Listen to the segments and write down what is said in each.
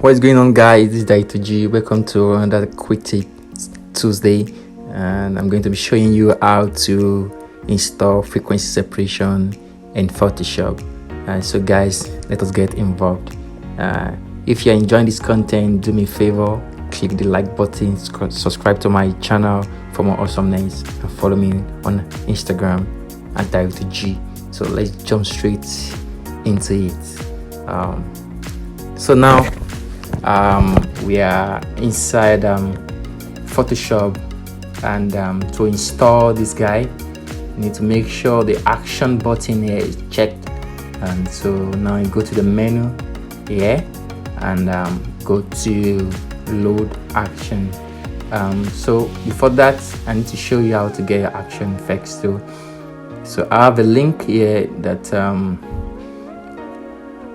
What's going on, guys? This is Daito G. Welcome to another quick tip Tuesday, and I'm going to be showing you how to install frequency separation in Photoshop. So guys, let us get involved. If you're enjoying this content, do me a favor, click the like button, subscribe to my channel for more awesomeness, and follow me on Instagram at Daito G. So let's jump straight into it. So now we are inside Photoshop, and to install this guy, you need to make sure the action button here is checked. And so now you go to the menu here and go to load action. So before that, I need to show you how to get your action effects too. So I have a link here that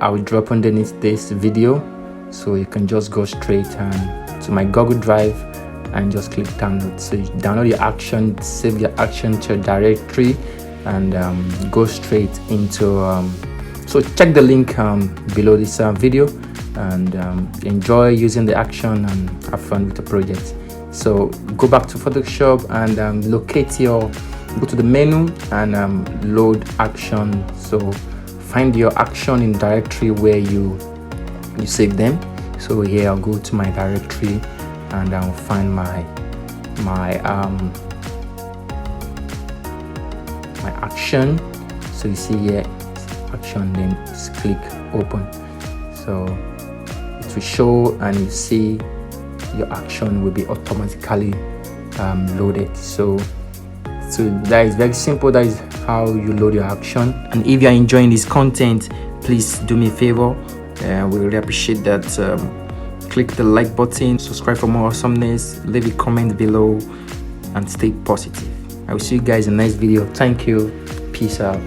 I will drop underneath this video, so you can just go straight to my Google Drive and just click download. So you download your action, save your action to your directory, and go straight into so check the link below this video, and enjoy using the action and have fun with the project. So go back to Photoshop and go to the menu and load action. So find your action in directory where you save them. So here I'll go to my directory and I'll find my action. So you see here action, then just click open. So it will show, and you see your action will be automatically loaded. So that is very simple. That is how you load your action. And if you are enjoying this content, please do me a favor, we really appreciate that. Click the like button, subscribe for more awesomeness, leave a comment below, and stay positive. I will see you guys in the next video. Thank you. Peace out.